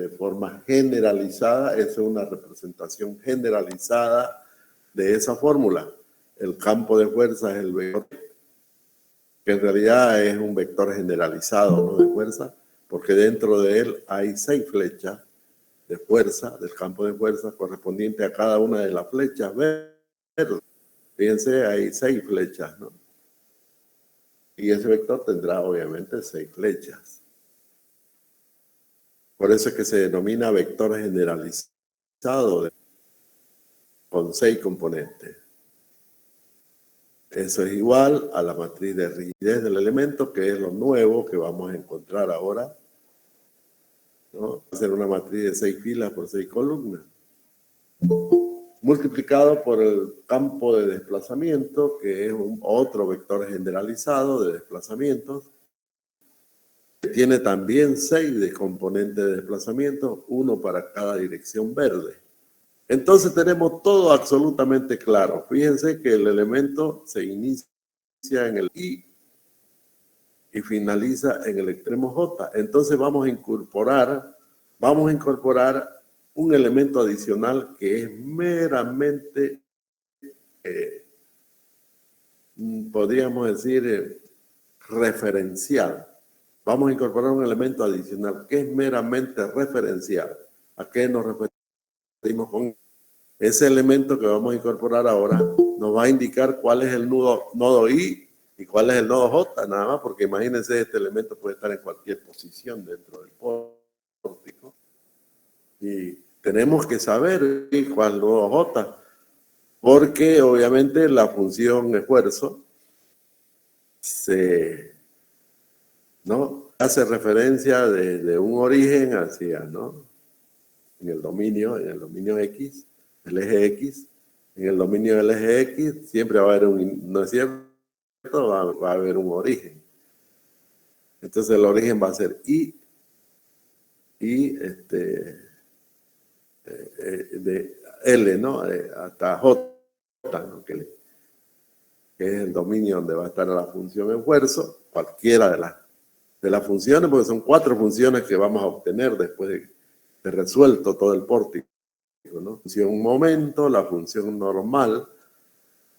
de forma generalizada. Esa es una representación generalizada de esa fórmula. El campo de fuerza es el vector, que en realidad es un vector generalizado, ¿no?, de fuerza, porque dentro de él hay 6 flechas de fuerza, del campo de fuerza, correspondiente a cada una de las flechas verdes. Fíjense, hay 6 flechas, ¿no? Y ese vector tendrá obviamente 6 flechas. Por eso es que se denomina vector generalizado con 6 componentes. Eso es igual a la matriz de rigidez del elemento, que es lo nuevo que vamos a encontrar ahora, ¿no? Va a ser una matriz de 6 filas por 6 columnas, multiplicado por el campo de desplazamiento, que es otro vector generalizado de desplazamientos, que tiene también 6 de componentes de desplazamiento, uno para cada dirección verde. Entonces tenemos todo absolutamente claro. Fíjense que el elemento se inicia en el I y finaliza en el extremo J. Entonces vamos a incorporar un elemento adicional que es meramente, podríamos decir, referencial. Vamos a incorporar un elemento adicional que es meramente referencial. ¿A qué nos referimos con ese elemento que vamos a incorporar ahora? Nos va a indicar cuál es el nodo I y cuál es el nodo J, nada más, porque imagínense, este elemento puede estar en cualquier posición dentro del pórtico. Y tenemos que saber cuál es el nodo J, porque obviamente la función esfuerzo ¿no?, hace referencia de un origen hacia, ¿no?, en el dominio X, el eje X. En el dominio del eje X siempre va a haber ¿no es cierto? Va a haber un origen. Entonces el origen va a ser I de L, ¿no?, hasta J, ¿no?, que es el dominio donde va a estar la función esfuerzo, cualquiera de las funciones, porque son 4 funciones que vamos a obtener después de resuelto todo el pórtico, ¿no? La función momento, la función normal,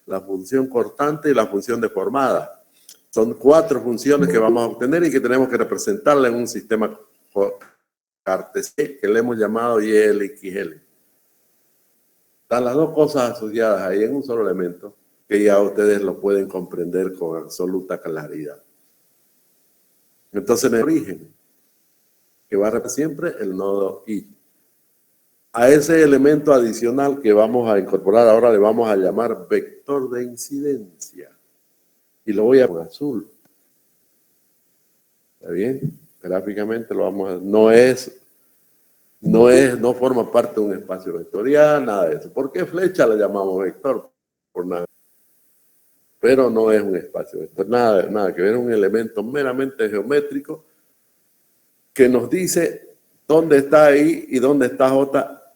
la función cortante y la función deformada. Son 4 funciones que vamos a obtener y que tenemos que representarla en un sistema cartesiano que le hemos llamado YLXL. Están las 2 cosas asociadas ahí en un solo elemento, que ya ustedes lo pueden comprender con absoluta claridad. Entonces, en el origen, que va a representar siempre el nodo I. A ese elemento adicional que vamos a incorporar ahora le vamos a llamar vector de incidencia. Y lo voy a poner azul. ¿Está bien? Gráficamente lo vamos a... No forma parte de un espacio vectorial, nada de eso. ¿Por qué flecha la llamamos vector? Por nada. Pero no es un espacio vector, nada que ver, es un elemento meramente geométrico que nos dice dónde está I y dónde está J,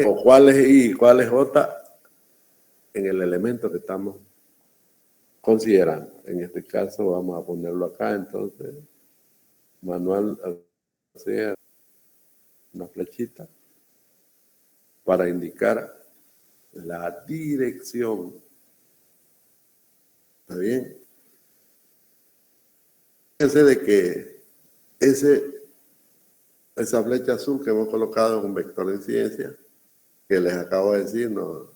o cuál es I y cuál es J en el elemento que estamos considerando. En este caso vamos a ponerlo acá, entonces, manual, hacer una flechita para indicar la dirección. ¿Está bien? Fíjense de que esa flecha azul que hemos colocado es un vector de incidencia, que les acabo de decir, no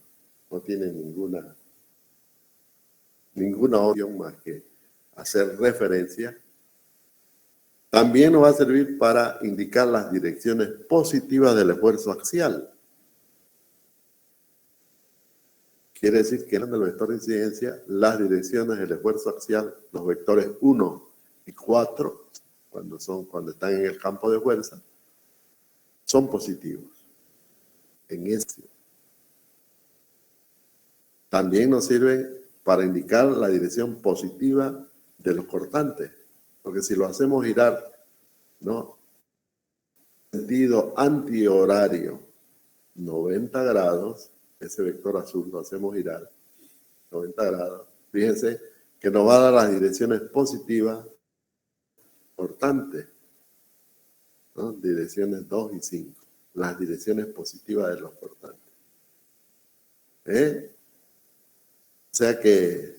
tiene ninguna opción más que hacer referencia. También nos va a servir para indicar las direcciones positivas del esfuerzo axial. Quiere decir que en el vector de incidencia, las direcciones del esfuerzo axial, los vectores 1 y 4, cuando están en el campo de fuerza, son positivos. En este. También nos sirven para indicar la dirección positiva de los cortantes, porque si lo hacemos girar, ¿no?, sentido antihorario, 90 grados, ese vector azul lo hacemos girar 90 grados. Fíjense que nos va a dar las direcciones positivas cortantes. ¿no? Direcciones 2 y 5. Las direcciones positivas de los cortantes. O sea que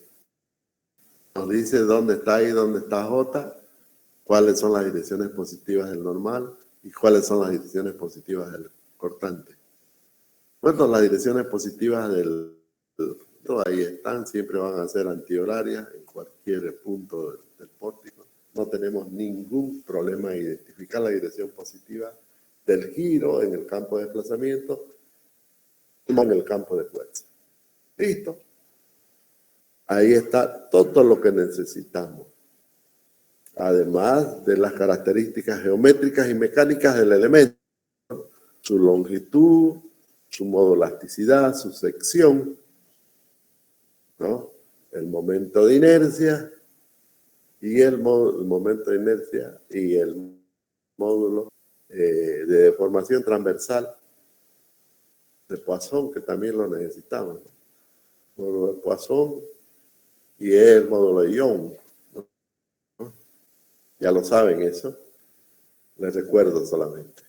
nos dice dónde está I, dónde está J, cuáles son las direcciones positivas del normal y cuáles son las direcciones positivas del cortante. Bueno, las direcciones positivas del ahí están, siempre van a ser antihorarias en cualquier punto del pórtico. No tenemos ningún problema en identificar la dirección positiva del giro en el campo de desplazamiento y en el campo de fuerza. Listo. Ahí está todo lo que necesitamos. Además de las características geométricas y mecánicas del elemento, su longitud, su modulasticidad, su sección, ¿no? El momento de inercia y el momento de inercia y el módulo de deformación transversal de Poisson, que también lo necesitamos, ¿no? Módulo de Poisson y el módulo de Young, ¿no? Ya lo saben eso, les recuerdo solamente.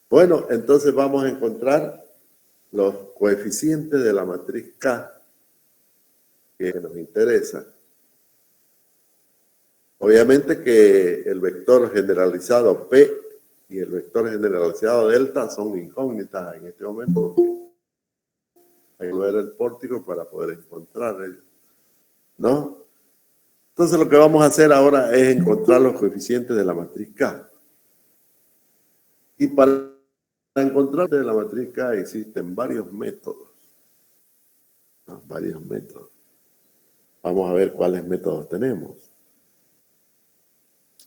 Bueno, entonces vamos a encontrar los coeficientes de la matriz K que nos interesa. Obviamente que el vector generalizado P y el vector generalizado delta son incógnitas en este momento. Hay que ver el pórtico para poder encontrar ellos, ¿no? Entonces lo que vamos a hacer ahora es encontrar los coeficientes de la matriz K. Y para encontrar de la matriz K existen varios métodos, ¿no? Varios métodos. Vamos a ver cuáles métodos tenemos.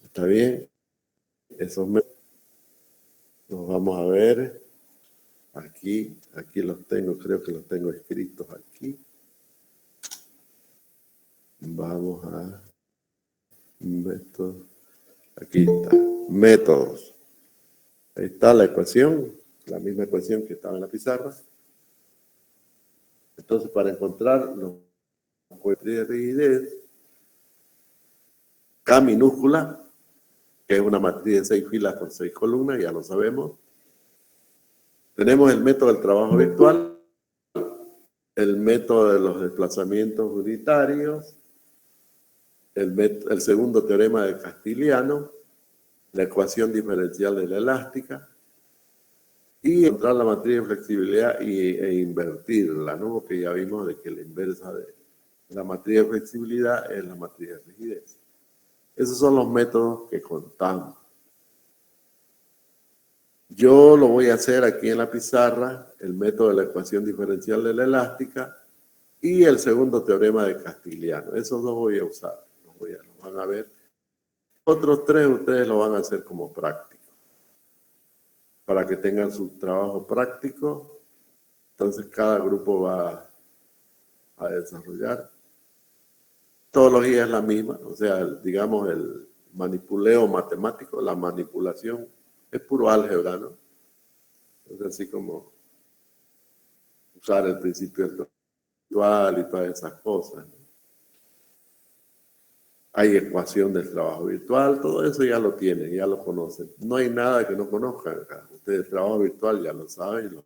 ¿Está bien? Esos métodos los vamos a ver aquí. Aquí los tengo, creo que los tengo escritos aquí. Vamos a métodos. Aquí está. Métodos. Ahí está la ecuación, la misma ecuación que estaba en la pizarra. Entonces, para encontrar los coeficientes de rigidez, K minúscula, que es una matriz de 6 filas por 6 columnas, ya lo sabemos. Tenemos el método del trabajo virtual, el método de los desplazamientos unitarios, el segundo teorema de Castiliano, la ecuación diferencial de la elástica, y encontrar la matriz de flexibilidad e invertirla, ¿no? Porque ya vimos de que la inversa de la matriz de flexibilidad es la matriz de rigidez. Esos son los métodos que contamos. Yo lo voy a hacer aquí en la pizarra, el método de la ecuación diferencial de la elástica y el segundo teorema de Castiliano. Esos dos voy a usar, los van a ver. Otros tres ustedes lo van a hacer como práctico, para que tengan su trabajo práctico. Entonces cada grupo va a desarrollar. Metodología es la misma, o sea, digamos el manipuleo matemático, la manipulación es puro álgebra, ¿no? Es así como usar el principio virtual y todas esas cosas, ¿no? Hay ecuación del trabajo virtual, todo eso ya lo tienen, ya lo conocen. No hay nada que no conozcan acá. Ustedes el trabajo virtual ya lo saben,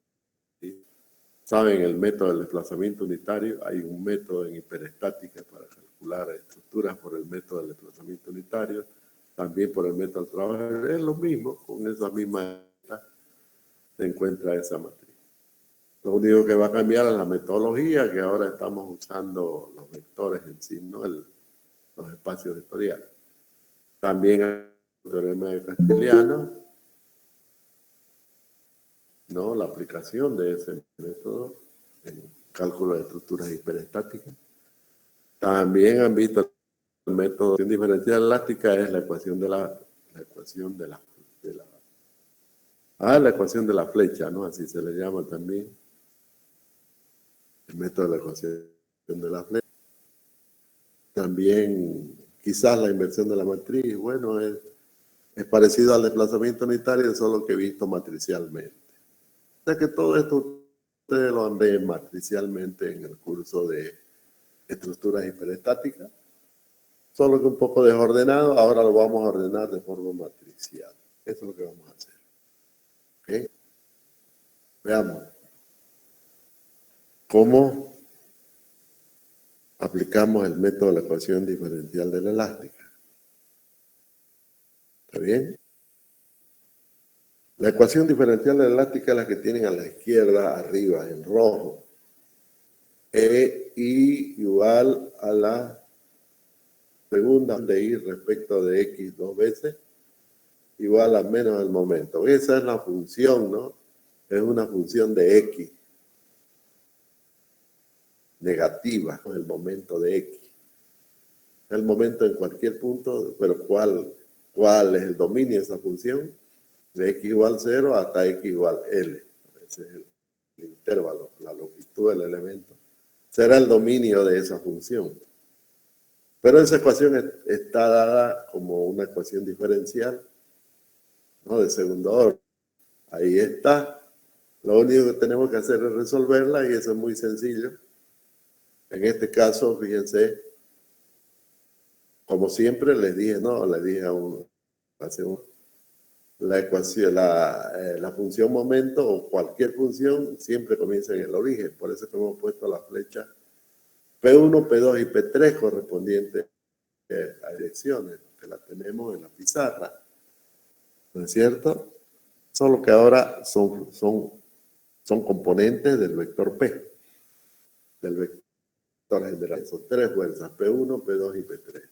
saben el método del desplazamiento unitario. Hay un método en hiperestática para calcular estructuras por el método del desplazamiento unitario, también por el método del trabajo. Es lo mismo, con esa misma se encuentra esa matriz. Lo único que va a cambiar es la metodología, que ahora estamos usando los vectores en sí, ¿no? Los espacios vectoriales. También hay el teorema de Castiliano, ¿no? La aplicación de ese método en cálculo de estructuras hiperestáticas. También han visto el método de diferencial elástica, es la ecuación de la ecuación de la flecha, ¿no? Así se le llama también. El método de la ecuación de la flecha. También quizás la inversión de la matriz, bueno, es parecido al desplazamiento unitario, solo que visto matricialmente. O sea que todo esto ustedes lo han visto matricialmente en el curso de estructuras hiperestáticas, solo que un poco desordenado, ahora lo vamos a ordenar de forma matricial. Eso es lo que vamos a hacer. ¿Ok? Veamos cómo aplicamos el método de la ecuación diferencial de la elástica. ¿Está bien? La ecuación diferencial de la elástica es la que tienen a la izquierda, arriba, en rojo. I igual a la segunda de Y respecto de X dos veces, igual a menos el momento. Esa es la función, ¿no? Es una función de X negativa con el momento de X. El momento en cualquier punto, pero ¿cuál es el dominio de esa función? De X igual 0 hasta X igual L. Ese es el intervalo, la longitud del elemento. Será el dominio de esa función. Pero esa ecuación está dada como una ecuación diferencial, ¿no? De segundo orden. Ahí está. Lo único que tenemos que hacer es resolverla y eso es muy sencillo. En este caso, fíjense, como siempre les dije, no, les dije a uno, la ecuación, la función momento o cualquier función siempre comienza en el origen. Por eso que hemos puesto la flecha P1, P2 y P3 correspondientes a direcciones, que la tenemos en la pizarra. ¿No es cierto? Solo que ahora son componentes del vector P, del vector general. Son tres fuerzas, P1, P2 y P3.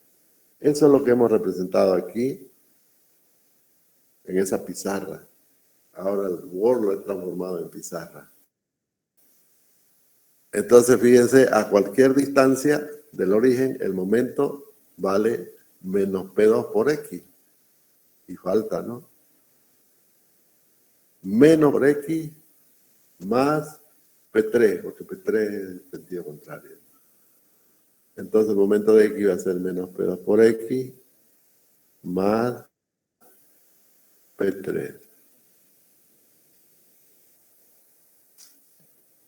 Eso es lo que hemos representado aquí en esa pizarra. Ahora el Word lo he transformado en pizarra. Entonces, fíjense, a cualquier distancia del origen, el momento vale menos P2 por X. Y falta, ¿no? Menos por X más P3, porque P3 es el sentido contrario. Entonces, el momento de X va a ser menos P2 por X más P3.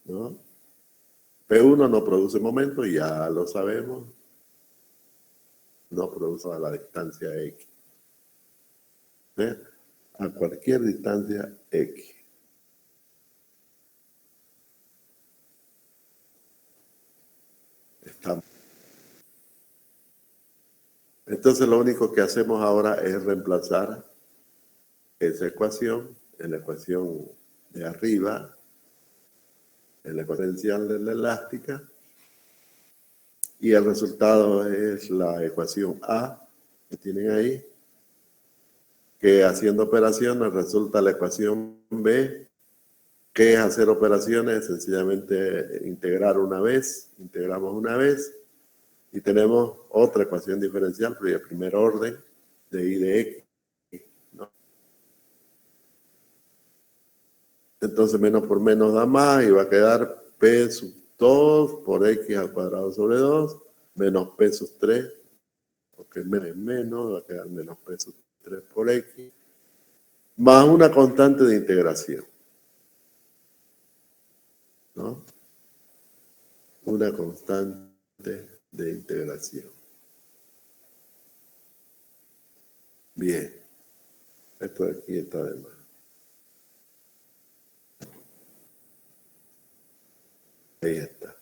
¿No? P1 no produce momento, ya lo sabemos. No produce a la distancia X. ¿Ve? A cualquier distancia X. Estamos. Entonces lo único que hacemos ahora es reemplazar esa ecuación en la ecuación de arriba, en la potencial de la elástica, y el resultado es la ecuación A que tienen ahí, que haciendo operaciones resulta la ecuación B, que es hacer operaciones, sencillamente integrar una vez, integramos una vez, y tenemos otra ecuación diferencial, pero de primer orden, de y de X. ¿No? Entonces menos por menos da más y va a quedar P sub 2 por X al cuadrado sobre 2, menos P sub 3, porque menos es menos, va a quedar menos P sub 3 por X, más una constante de integración. ¿No? Una constante de integración. Bien, esto de aquí está de más. Ahí está.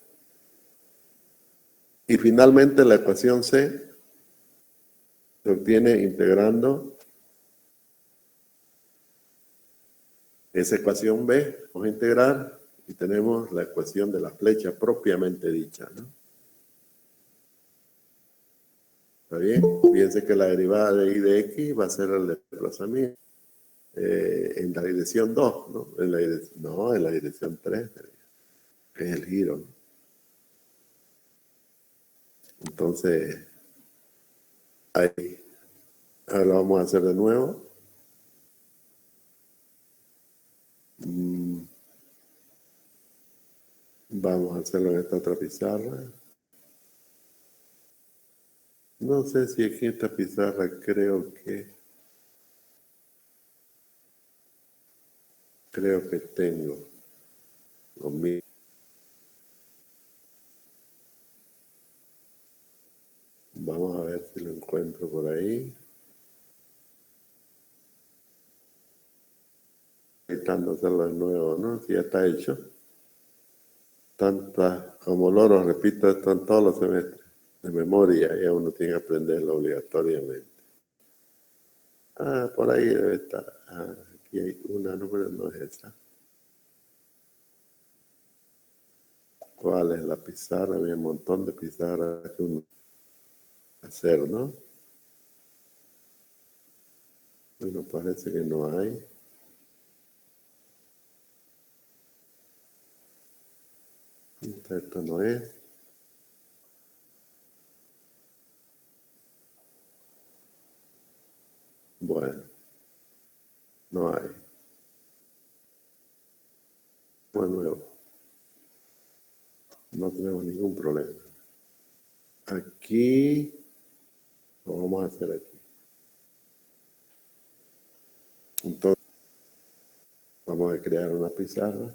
Y finalmente la ecuación C se obtiene integrando esa ecuación B. Vamos a integrar y tenemos la ecuación de la flecha propiamente dicha, ¿no? ¿Está bien? Fíjense que la derivada de y de X va a ser el desplazamiento en la dirección 2, ¿no? En la dirección 3, que es el giro, ¿no? Entonces, ahí, ahora lo vamos a hacer de nuevo. Vamos a hacerlo en esta otra pizarra. No sé si aquí en esta pizarra creo que tengo lo mismo. Vamos a ver si lo encuentro por ahí. evitando hacerlo de nuevo, ¿no? Si ya está hecho. Tantas, como loro, repito esto en todos los semestres, de memoria, ya uno tiene que aprenderlo obligatoriamente. Ah, por ahí debe estar. Ah, aquí hay una, no, pero no es esa. ¿Cuál es la pizarra? Había un montón de pizarras que uno hacer, ¿no? Bueno, parece que no hay. Esto no es. Bueno, no hay. De nuevo, no tenemos ningún problema. Aquí, lo vamos a hacer aquí. Entonces, vamos a crear una pizarra.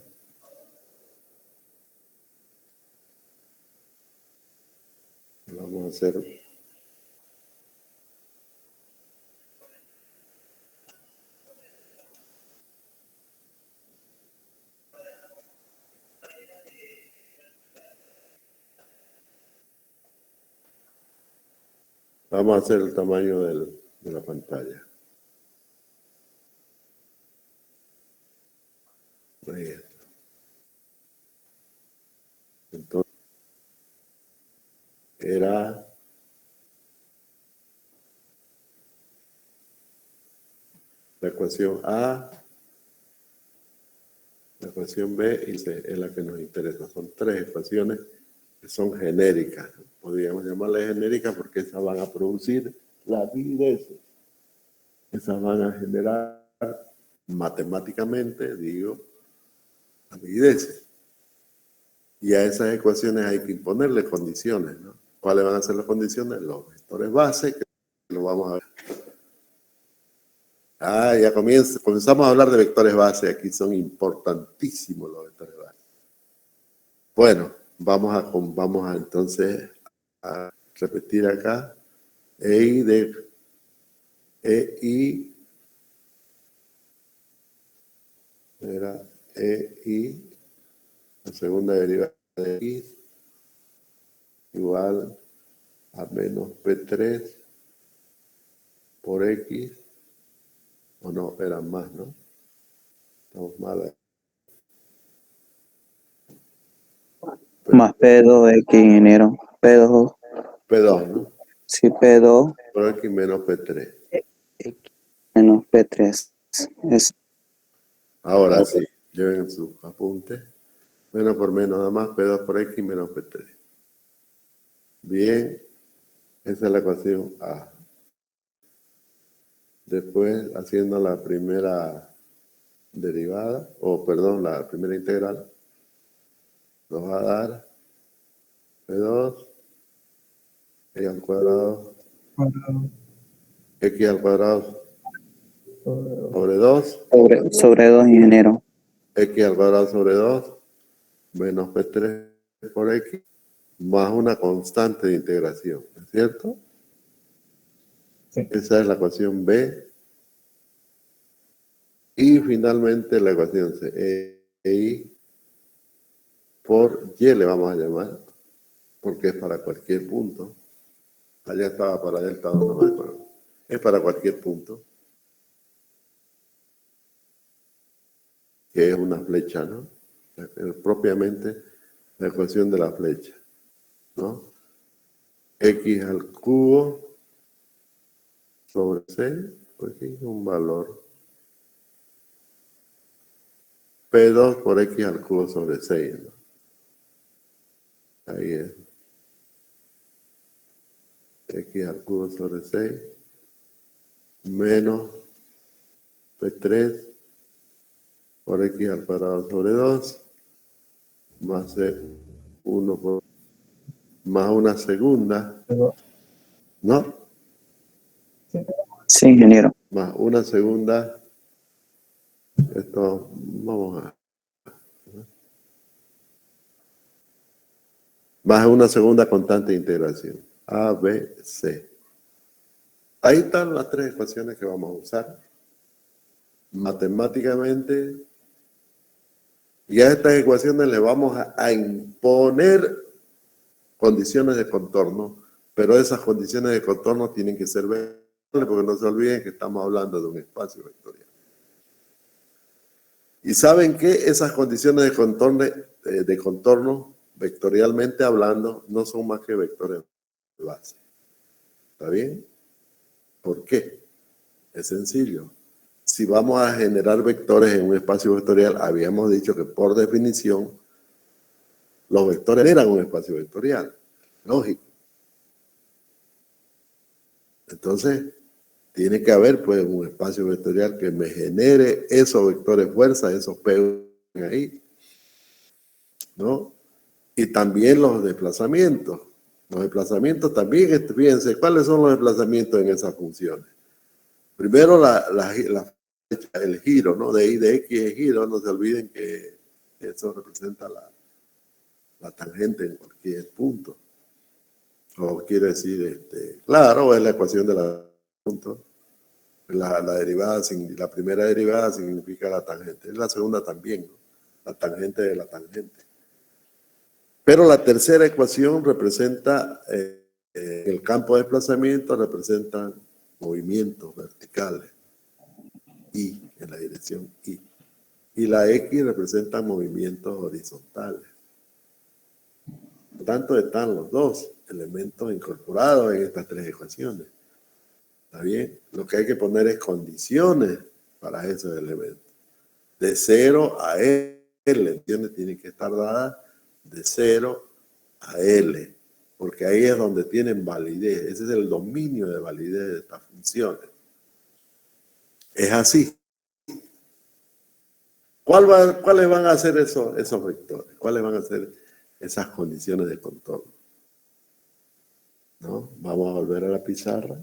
Vamos a hacer el tamaño de la pantalla. Ahí está. Entonces, era la ecuación A, la ecuación B y C, es la que nos interesa. Son tres ecuaciones que son genéricas. Podríamos llamarlas genéricas porque esas van a producir la avidez. Esas van a generar matemáticamente, digo, avidez. Y a esas ecuaciones hay que imponerle condiciones, ¿no? ¿Cuáles van a ser las condiciones? Los vectores base, que lo vamos a ver. Ah, ya comenzamos a hablar de vectores base. Aquí son importantísimos los vectores base. Bueno, vamos a entonces a repetir acá. EI de EI era EI, la segunda derivada de X, igual a menos P3 por X, o no, eran más, ¿no? Estamos mal ahí. Más P2X, ingeniero. P2. P2, ¿no? Sí, P2. Por X menos P3. X menos P3. Es Ahora sí, lleven sus apuntes. Menos por menos, nada más P2 por X menos P3. Bien, esa es la ecuación A. Después, haciendo la primera derivada, o perdón, la primera integral, nos va a dar P2, X al cuadrado, X al cuadrado sobre 2, sobre 2, ingeniero. X al cuadrado sobre 2, menos P3 por X, más una constante de integración, ¿es cierto? Sí. Esa es la ecuación B. Y finalmente la ecuación C. EI por Y le vamos a llamar, porque es para cualquier punto. Allá estaba para delta 2 nomás, pero es para cualquier punto. Que es una flecha, ¿no? Propiamente la ecuación de la flecha, ¿no? X al cubo sobre C, pues aquí es un valor. P2 por X al cubo sobre 6, ¿no? Ahí es. X al cubo sobre 6 menos P3 por X al cuadrado sobre 2 más C1 por más una segunda, ¿no? Sí, ingeniero. Más una segunda, esto, vamos a... Más una segunda constante de integración, A, B, C. Ahí están las tres ecuaciones que vamos a usar. matemáticamente, y a estas ecuaciones le vamos a imponer condiciones de contorno, pero esas condiciones de contorno tienen que ser vectoriales, porque no se olviden que estamos hablando de un espacio vectorial. Y saben que esas condiciones de contorno, vectorialmente hablando, no son más que vectores de base. ¿Está bien? ¿Por qué? Es sencillo. Si vamos a generar vectores en un espacio vectorial, habíamos dicho que por definición los vectores eran un espacio vectorial. Lógico. Entonces, tiene que haber pues un espacio vectorial que me genere esos vectores fuerza, esos P ahí, ¿no? Y también los desplazamientos. Los desplazamientos también, fíjense, ¿cuáles son los desplazamientos en esas funciones? Primero, el giro, ¿no? De I de X es giro, no se olviden que eso representa la tangente en cualquier punto. O quiere decir, claro, es la ecuación de la punto. La primera derivada significa la tangente, la segunda también, ¿no? La tangente de la tangente. Pero la tercera ecuación representa, el campo de desplazamiento representa movimientos verticales, Y, en la dirección Y. Y la X representa movimientos horizontales. Por tanto, están los dos elementos incorporados en estas tres ecuaciones. ¿Está bien? Lo que hay que poner es condiciones para esos elementos. De 0 a L, ¿entiendes? Tienen que estar dadas de 0 a L, porque ahí es donde tienen validez. Ese es el dominio de validez de estas funciones. Es así. ¿Cuáles van a ser esos vectores? ¿Cuáles van a ser esas condiciones de contorno? ¿No? Vamos a volver a la pizarra.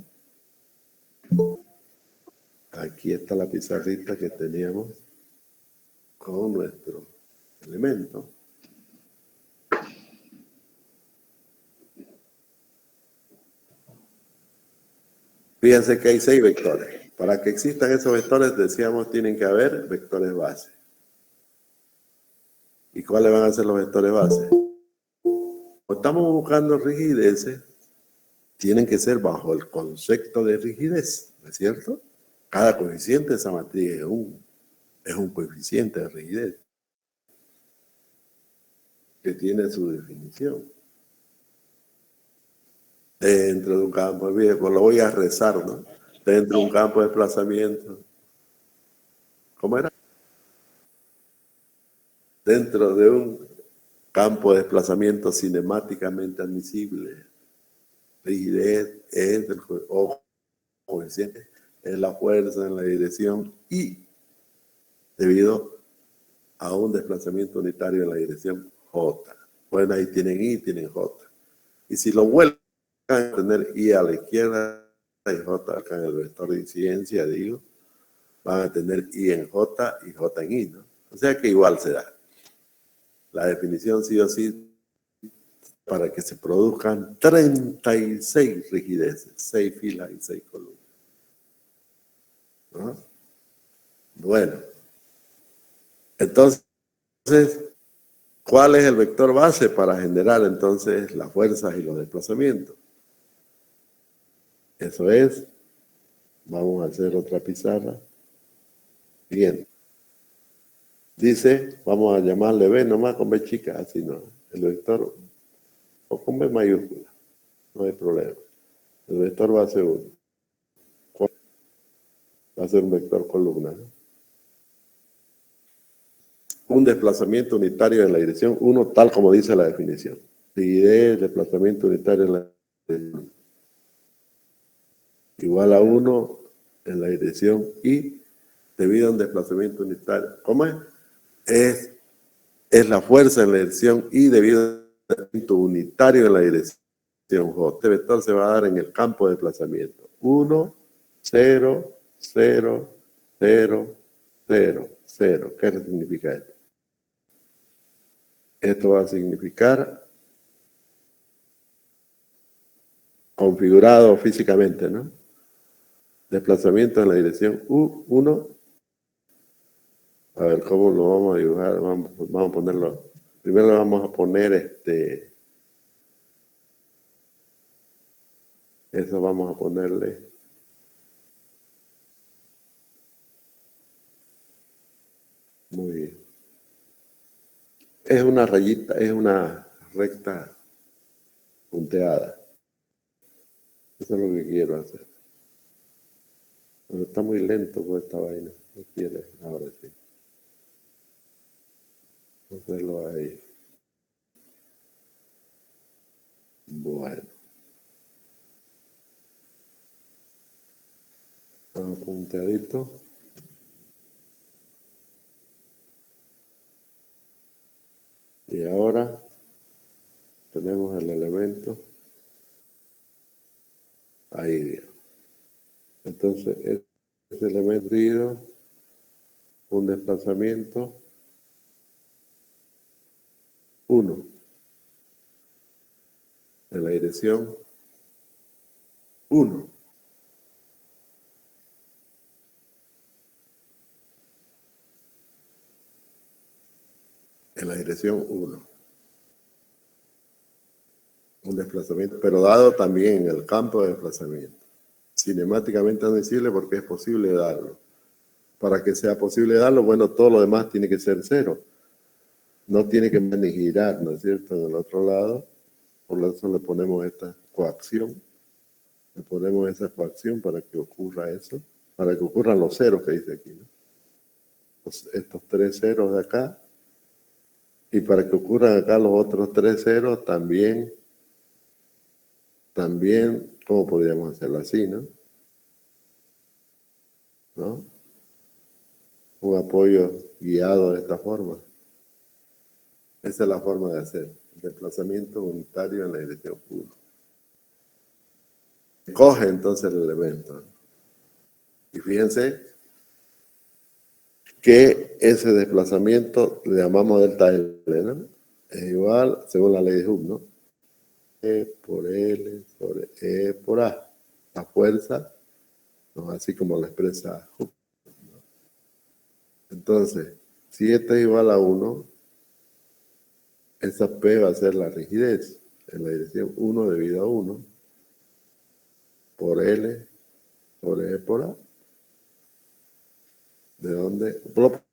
Aquí está la pizarrita que teníamos con nuestro elemento. Fíjense que hay 6 vectores. Para que existan esos vectores, decíamos, tienen que haber vectores base. ¿Y cuáles van a ser los vectores base? Como estamos buscando rigideces, tienen que ser bajo el concepto de rigidez, ¿no es cierto? Cada coeficiente de esa matriz es un coeficiente de rigidez que tiene su definición. Dentro de un campo, pues lo voy a rezar, ¿no? Dentro de un campo de desplazamiento. ¿Cómo era? Dentro de un campo de desplazamiento cinemáticamente admisible. Rigidez es el coeficiente, es la fuerza en la dirección y debido a un desplazamiento unitario en la dirección J. Bueno, ahí tienen I, tienen J. Y si lo vuelven a tener I a la izquierda y J acá en el vector de incidencia, digo, van a tener I en J y J en I, ¿no? O sea que igual se da. La definición sí o sí para que se produzcan 36 rigideces, 6 filas y 6 columnas. ¿No? Bueno, entonces, ¿cuál es el vector base para generar entonces las fuerzas y los desplazamientos? Eso es, vamos a hacer otra pizarra. Bien. Dice, vamos a llamarle B nomás con B chica, así no. El vector, o con B mayúscula, no hay problema. El vector base 1. Va a ser un vector columna, ¿no? Un desplazamiento unitario en la dirección 1, tal como dice la definición. Rigidez, desplazamiento unitario en la dirección igual a 1 en la dirección Y debido a un desplazamiento unitario. ¿Cómo es? Es la fuerza en la dirección Y debido a un desplazamiento unitario en la dirección J. Este vector se va a dar en el campo de desplazamiento. 1, 0, 0, 0, 0, 0. ¿Qué significa esto? Esto va a significar configurado físicamente, ¿no? Desplazamiento en la dirección U1 A ver, ¿cómo lo vamos a dibujar? Vamos a ponerlo. Primero le vamos a poner eso vamos a ponerle. Muy bien. Es una rayita, es una recta punteada. Eso es lo que quiero hacer. Pero está muy lento con esta vaina. No quiere, ahora sí. Hacerlo ahí. Bueno. Punteadito. Y ahora tenemos el elemento ahí. Entonces, este elemento híbrido, un desplazamiento 1 en la dirección 1. En la dirección 1. Un desplazamiento, pero dado también en el campo de desplazamiento. Cinemáticamente admisible porque es posible darlo. Para que sea posible darlo, bueno, todo lo demás tiene que ser 0. No tiene que ni girar, ¿no es cierto? En el otro lado, por eso le ponemos esta coacción. Le ponemos esa coacción para que ocurra eso, para que ocurran los ceros que dice aquí, ¿no? Estos 3 ceros de acá, y para que ocurran acá los otros 3 ceros también, ¿cómo podríamos hacerlo así, no? ¿No? Un apoyo guiado de esta forma. Esa es la forma de hacer. Desplazamiento unitario en la dirección 1. Coge entonces el elemento. Y fíjense que ese desplazamiento le llamamos delta L, ¿no? Es igual, según la ley de Hooke, ¿no? E por L sobre E por A. La fuerza, ¿no? Así como lo expresa Hooke, ¿no? Entonces, si este es igual a 1, esa P va a ser la rigidez en la dirección 1 debido a 1 por L sobre E por A. ¿De dónde? Por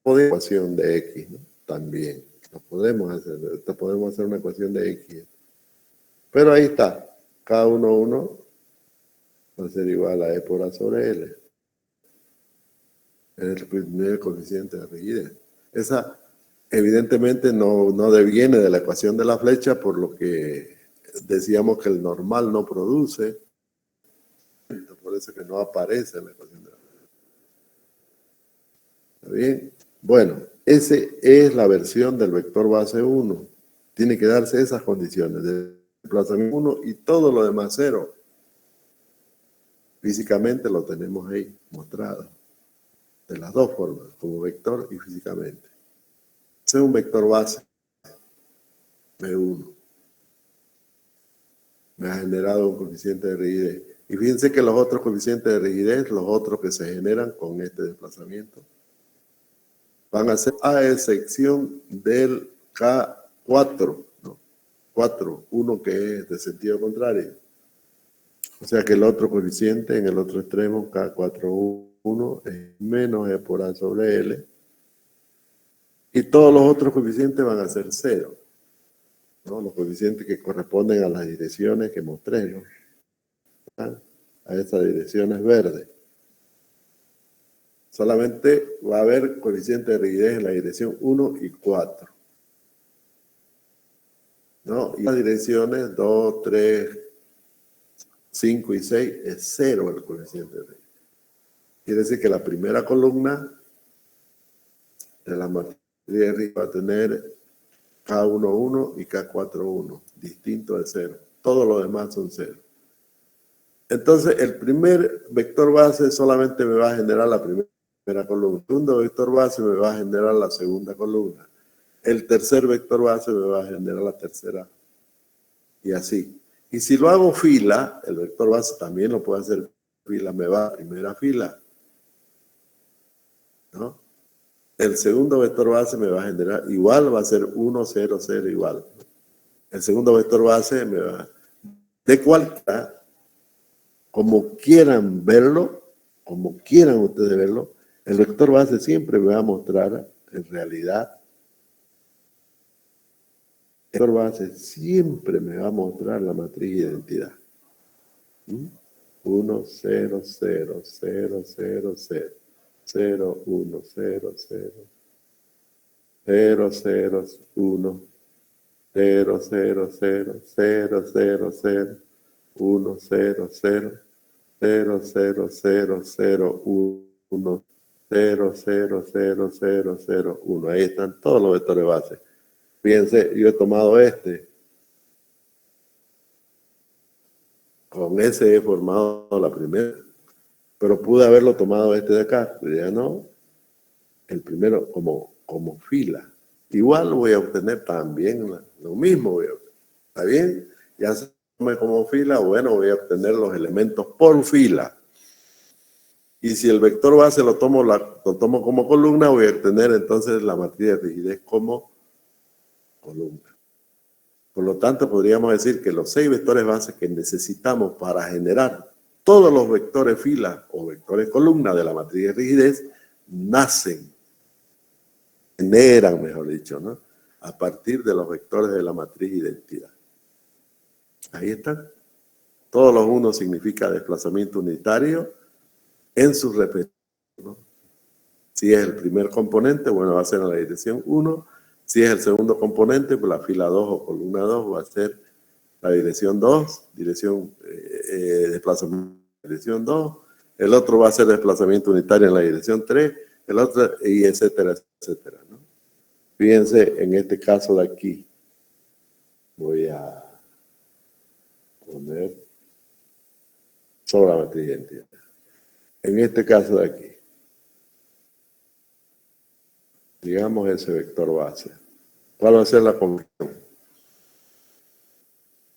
la ecuación de X, ¿no? También. Lo podemos hacer una ecuación de X. Pero ahí está. K11 va a ser igual a E por A sobre L. Es el primer coeficiente de rigidez. Esa evidentemente no deviene de la ecuación de la flecha, por lo que decíamos que el normal no produce. Por eso que no aparece en la ecuación de la flecha. ¿Está bien? Bueno, esa es la versión del vector base 1. Tiene que darse esas condiciones de desplazamiento 1 y todo lo demás 0. Físicamente lo tenemos ahí mostrado. De las dos formas, como vector y físicamente. Ese es un vector base B1. Me ha generado un coeficiente de rigidez. Y fíjense que los otros coeficientes de rigidez, los otros que se generan con este desplazamiento, van a ser a excepción del K4, ¿no? 4, 1 que es de sentido contrario. O sea que el otro coeficiente en el otro extremo, K41, es menos E por A sobre L. Y todos los otros coeficientes van a ser 0, ¿no? Los coeficientes que corresponden a las direcciones que mostré, ¿no? A esas direcciones verdes. Solamente va a haber coeficiente de rigidez en la dirección 1 y 4. ¿No? Y las direcciones 2, 3, 5 y 6 es 0 el coeficiente de rigidez. Quiere decir que la primera columna de la matriz de rigidez va a tener K11 y K41, distinto de 0. Todo lo demás son 0. Entonces, el primer vector base solamente me va a generar la primera columna. El segundo vector base me va a generar la segunda columna. El tercer vector base me va a generar la tercera. Y así. Y si lo hago fila, el vector base también lo puedo hacer fila, me va a primera fila, ¿no? el segundo vector base me va a generar igual, va a ser 1, 0, 0 igual. El segundo vector base me va de cualquiera, como quieran verlo, como quieran ustedes verlo, el vector base siempre me va a mostrar, en realidad, el vector base siempre me va a mostrar la matriz de identidad. 1, 0, 0, 0, 0, 0, 0, 1, 0, 0, 0, 0, 1, 0, 0, 0, 0, 0, 0, 1, 0, 0, 0, 0, 0, 0, 1, 0, 0, 0, 0, 0, 1. Ahí están todos los vectores base. Fíjense, yo he tomado este. Con ese he formado la primera. Pero pude haberlo tomado este de acá. Pero ya no. El primero como fila. Igual voy a obtener también lo mismo. ¿Está bien? Ya se tome como fila. Bueno, voy a obtener los elementos por fila. Y si el vector base lo tomo como columna, voy a obtener entonces la matriz de rigidez como columna. Por lo tanto, podríamos decir que los 6 vectores bases que necesitamos para generar todos los vectores fila o vectores columna de la matriz de rigidez generan, mejor dicho, ¿no? A partir de los vectores de la matriz identidad. Ahí están. Todos los 1 significa desplazamiento unitario en su respectivo, ¿no? Si es el primer componente, bueno, va a ser en la dirección 1. Si es el segundo componente, pues la fila 2 o columna 2 va a ser la dirección 2, desplazamiento en la dirección 2. El otro va a ser desplazamiento unitario en la dirección 3, el otro, y etcétera, etcétera, ¿no? Fíjense, en este caso de aquí, voy a poner sobre la matriz de identidad. En este caso de aquí, digamos ese vector base. ¿Cuál va a ser la conversión?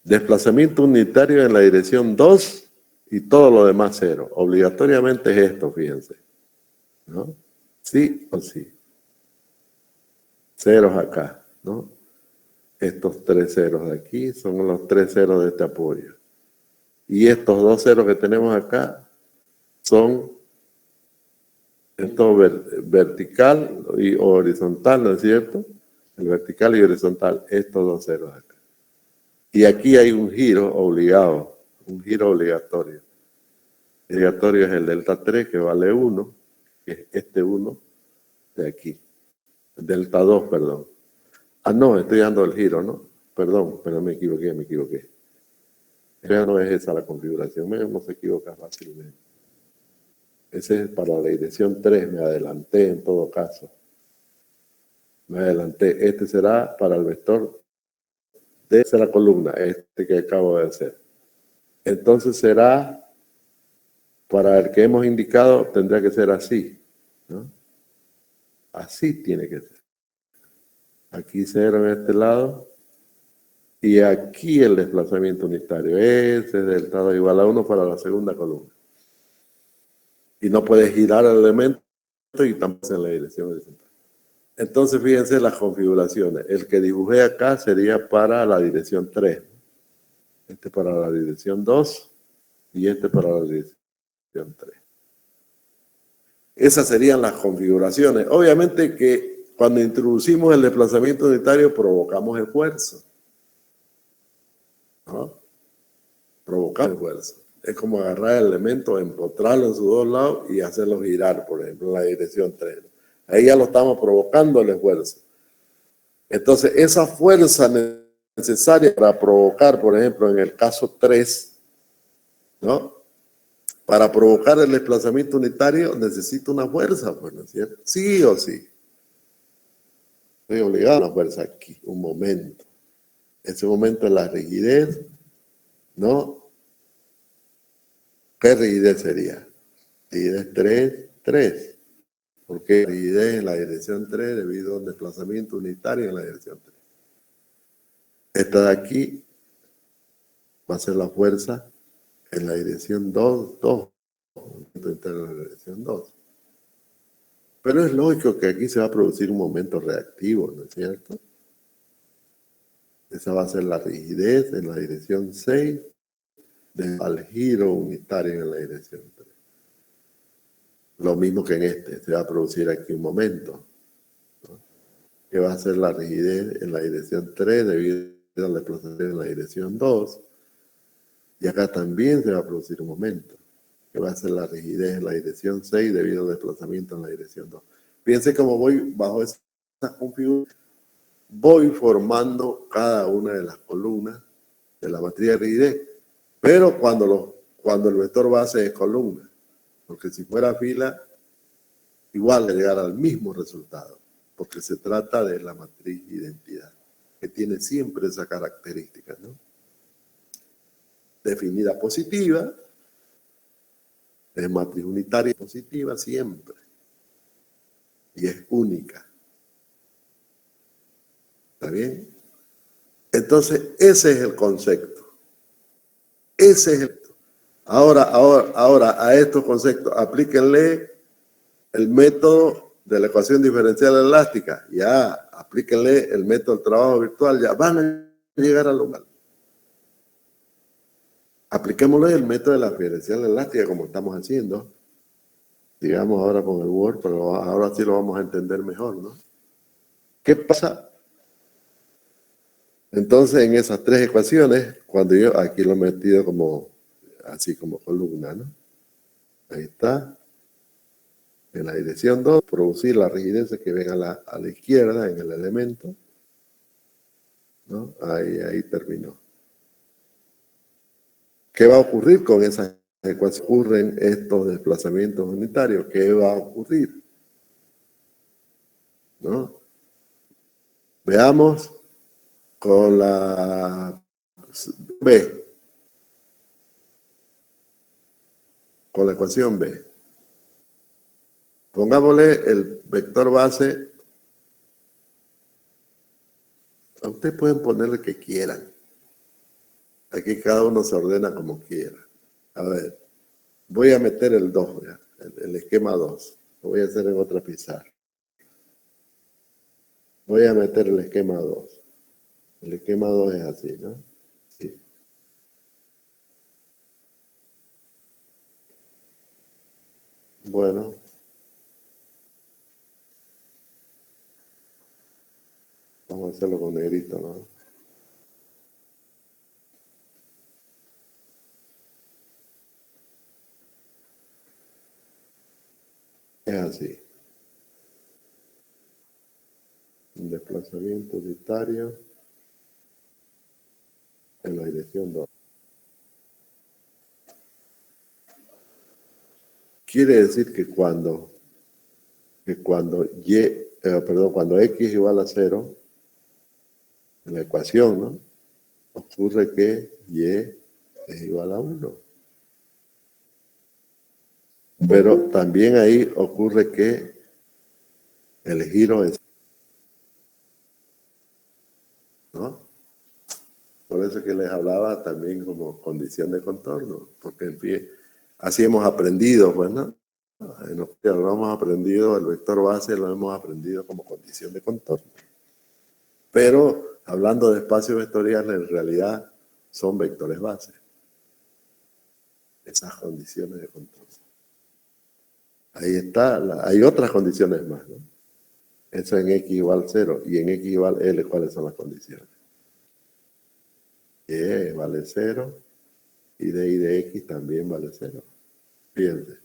Desplazamiento unitario en la dirección 2 y todo lo demás 0. Obligatoriamente es esto, fíjense, ¿no? Sí o sí. Ceros acá, ¿no? Estos 3 ceros de aquí son los 3 ceros de este apoyo. Y estos 2 ceros que tenemos acá son esto vertical y horizontal, ¿no es cierto? El vertical y horizontal, estos 2 ceros acá. Y aquí hay un giro obligado, un giro obligatorio. El obligatorio es el delta 3, que vale 1, que es este 1 de aquí. Delta 2, perdón. Ah, no, estoy dando el giro, ¿no? Perdón, pero me equivoqué. Pero no es esa la configuración, no se equivoca fácilmente. Ese es para la dirección 3, me adelanté en todo caso. Este será para el vector de la columna, este que acabo de hacer. Entonces será, para el que hemos indicado, tendrá que ser así, ¿no? Así tiene que ser. Aquí 0 en este lado. Y aquí el desplazamiento unitario. Ese delta 2 igual a 1 para la segunda columna. Y no puede girar el elemento y tampoco en la dirección horizontal. Entonces, fíjense las configuraciones. El que dibujé acá sería para la dirección 3. Este para la dirección 2 y este para la dirección 3. Esas serían las configuraciones. Obviamente que cuando introducimos el desplazamiento unitario provocamos esfuerzo, ¿no? Provocamos esfuerzo. Es como agarrar el elemento, empotrarlo en sus dos lados y hacerlo girar, por ejemplo, en la dirección 3. Ahí ya lo estamos provocando el esfuerzo. Entonces, esa fuerza necesaria para provocar, por ejemplo, en el caso 3, ¿no? Para provocar el desplazamiento unitario necesito una fuerza, pues, ¿no es cierto? Sí o sí. Estoy obligado a una fuerza aquí, un momento. Ese momento es la rigidez, ¿no? ¿Qué rigidez sería? Rigidez 3, 3. Porque rigidez en la dirección 3 debido a un desplazamiento unitario en la dirección 3. Esta de aquí va a ser la fuerza en la dirección 2, 2. En la dirección 2. Pero es lógico que aquí se va a producir un momento reactivo, ¿no es cierto? Esa va a ser la rigidez en la dirección 6 al giro unitario en la dirección 3. Lo mismo que en este, se va a producir aquí un momento, ¿no? Que va a ser la rigidez en la dirección 3 debido al desplazamiento en la dirección 2. Y acá también se va a producir un momento, que va a ser la rigidez en la dirección 6 debido al desplazamiento en la dirección 2. Fíjense cómo voy bajo esa configuración, voy formando cada una de las columnas de la matriz de rigidez, pero cuando el vector base es columna, porque si fuera fila, igual de llegar al mismo resultado, porque se trata de la matriz identidad, que tiene siempre esa característica, ¿no? Definida positiva, es matriz unitaria positiva siempre, y es única. ¿Está bien? Entonces, ese es el concepto. Ese es el... Ahora, a estos conceptos, aplíquenle el método de la ecuación diferencial elástica. Ya, aplíquenle el método del trabajo virtual. Ya van a llegar al lugar. Apliquémosle el método de la diferencial elástica como estamos haciendo. Digamos ahora con el Word, pero ahora sí lo vamos a entender mejor, ¿no? ¿Qué pasa? Entonces, en esas tres ecuaciones, cuando yo aquí lo he metido como, así como columna, ¿no? Ahí está. En la dirección 2, producir la rigidez que ven a la izquierda en el elemento, ¿no? Ahí terminó. ¿Qué va a ocurrir con esas ecuaciones? Ocurren estos desplazamientos unitarios. ¿Qué va a ocurrir? ¿No? Veamos con la B. Con la ecuación B. Pongámosle el vector base. A ustedes pueden poner el que quieran. Aquí cada uno se ordena como quiera. A ver, voy a meter el 2, ¿ya? El esquema 2. Lo voy a hacer en otra pizarra. Voy a meter el esquema 2. El esquema 2 es así, ¿no? Sí. Bueno. Vamos a hacerlo con negrito, ¿no? Es así. Un desplazamiento unitario en la dirección 2. Quiere decir que cuando cuando x igual a 0, en la ecuación, ¿no? Ocurre que y es igual a 1. Pero también ahí ocurre que el giro es, ¿no? Por eso que les hablaba también como condición de contorno, porque en fin, así hemos aprendido, pues, ¿no? Lo hemos aprendido, el vector base lo hemos aprendido como condición de contorno. Pero hablando de espacios vectoriales, en realidad son vectores base. Esas condiciones de contorno. Ahí está, hay otras condiciones más, ¿no? Eso en x igual 0 y en x igual L, ¿cuáles son las condiciones? Y vale 0 y de y de x también vale 0. Fíjense.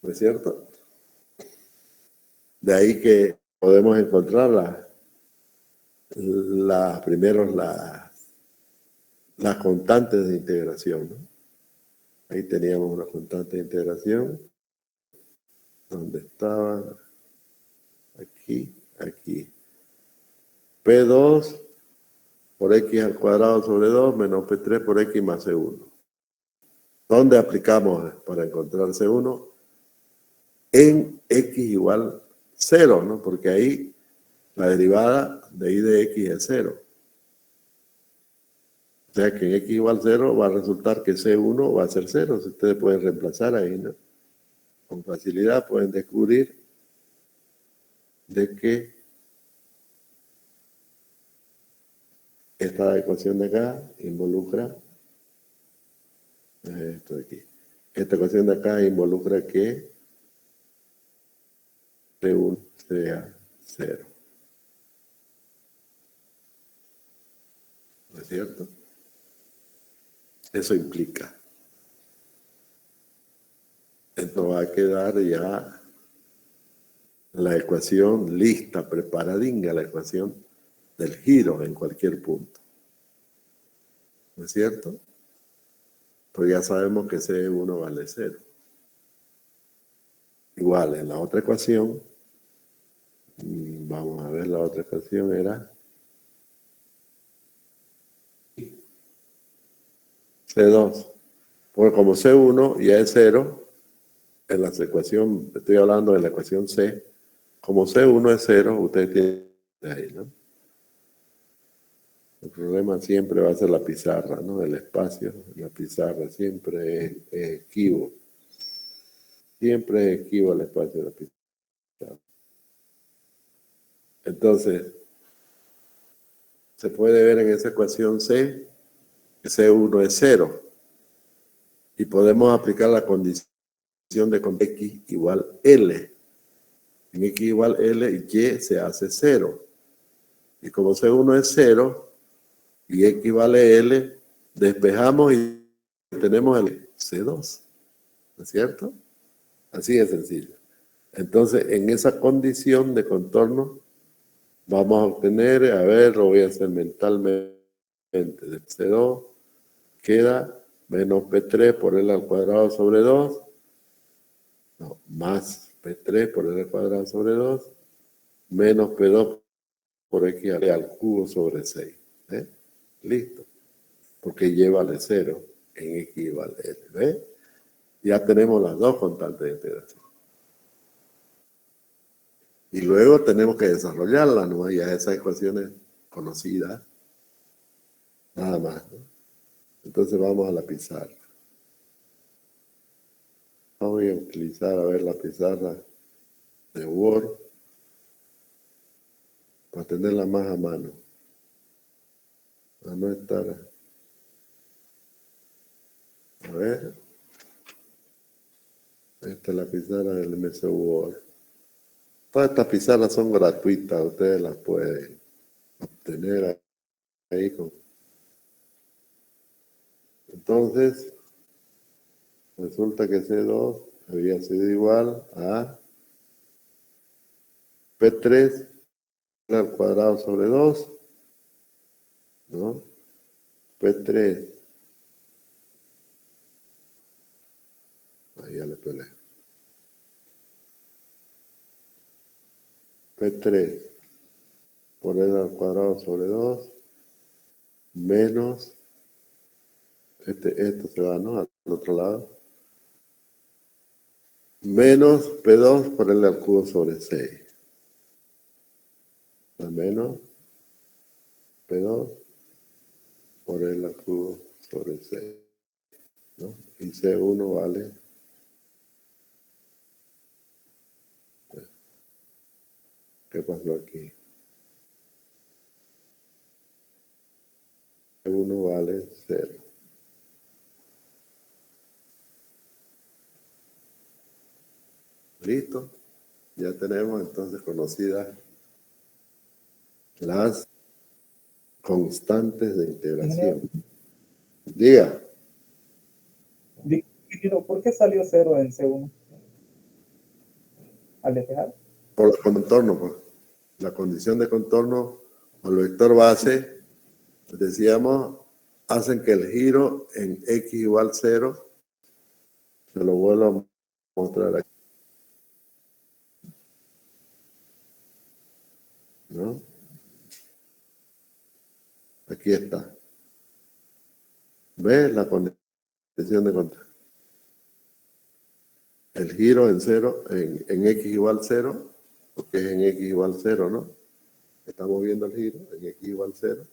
¿No es cierto? De ahí que podemos encontrar las constantes de integración, ¿no? Ahí teníamos una constante de integración, donde estaban aquí. P2 por x al cuadrado sobre 2 menos P3 por x más C1. ¿Dónde aplicamos para encontrar C1? En x igual 0, ¿no? Porque ahí la derivada de y de x es 0. O sea que en x igual 0 va a resultar que C1 va a ser 0. Si ustedes pueden reemplazar ahí, ¿no? con facilidad pueden descubrir de que esta ecuación de acá involucra esto de aquí. Esta ecuación de acá involucra que T1 sea 0. ¿No es cierto? Eso implica. Esto va a quedar ya la ecuación lista, preparadinga, la ecuación del giro en cualquier punto. ¿No es cierto? Pues ya sabemos que C1 vale 0. Igual, en la otra ecuación, vamos a ver, la otra ecuación era C2. Porque como C1 ya es 0, en la ecuación, estoy hablando de la ecuación C, como C1 es 0, ustedes tienen ahí, ¿no? El problema siempre va a ser la pizarra, ¿no? El espacio, la pizarra, siempre es esquivo. Siempre es esquivo el espacio de la pizarra. Entonces, se puede ver en esa ecuación C, que C1 es 0. Y podemos aplicar la condición de X igual L. En X igual L, Y se hace 0. Y como C1 es 0, y X vale L, despejamos y tenemos el C2. ¿No es cierto? Así de sencillo. Entonces, en esa condición de contorno, vamos a obtener, a ver, lo voy a hacer mentalmente, de C2 queda menos P3 por L al cuadrado sobre 2, no, más P3 por L al cuadrado sobre 2, menos P2 por X al cubo sobre 6. ¿Eh? Listo. Porque Y vale 0 en X igual L. ¿Ves? Ya tenemos las dos constantes de integración. Y luego tenemos que desarrollarlas, ¿no? Ya esas ecuaciones conocidas. Nada más, ¿no? Entonces vamos a la pizarra. Voy a utilizar, a ver, la pizarra de Word para tenerla más a mano. Para no estar... A ver. Esta es la pizarra del MS Word. Todas estas pizarras son gratuitas, ustedes las pueden obtener ahí con... Entonces, resulta que C2 había sido igual a P3 al cuadrado sobre 2, ¿no? P3, ahí ya le peleé. P3 por L al cuadrado sobre 2 menos, esto se va, ¿no? Al otro lado. Menos P2 por L al cubo sobre 6. Menos P2 por L al cubo sobre 6. ¿No? Y C1 vale... ¿Qué pasó aquí? C1 vale 0. ¿Listo? Ya tenemos entonces conocidas las constantes de integración. Diga. ¿Por qué salió 0 en C1? ¿Al despejar? Por el contorno, pues. La condición de contorno o el vector base, decíamos, hacen que el giro en X igual 0, se lo vuelvo a mostrar aquí. ¿No? Aquí está. ¿Ves la condición de contorno? El giro en 0, en X igual 0, porque es en X igual 0, ¿no? Estamos viendo el giro en X igual 0.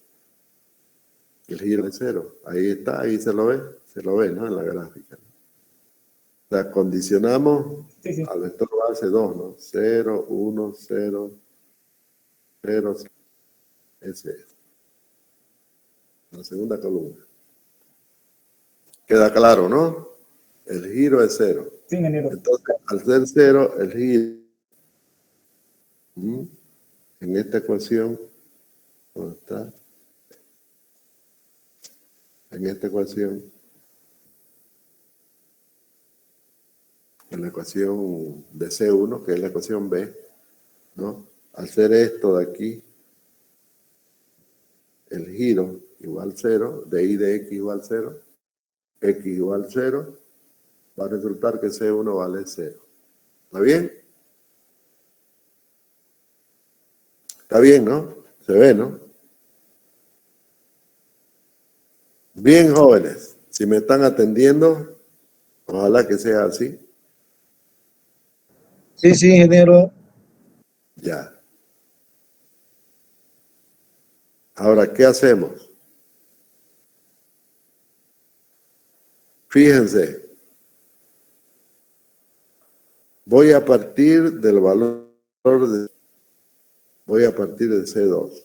El giro es 0. Ahí está, ahí se lo ve, ¿no? En la gráfica. sea, condicionamos Sí. al vector base 2, ¿no? 0, 1, 0, 0, ese es. La segunda columna. Queda claro, ¿no? El giro es 0. Sí, ingeniero. Entonces, al ser 0, el giro en esta ecuación, ¿dónde está? En esta ecuación, en la ecuación de C1, que es la ecuación B, ¿no? Al ser esto de aquí, el giro igual 0, de I de X igual 0, X igual 0, va a resultar que C1 vale 0. ¿Está bien? Está bien, ¿no? Se ve, ¿no? Bien, jóvenes. Si me están atendiendo, ojalá que sea así. Sí, sí, ingeniero. Ya. Ahora, ¿qué hacemos? Fíjense. Voy a partir del valor voy a partir del C2.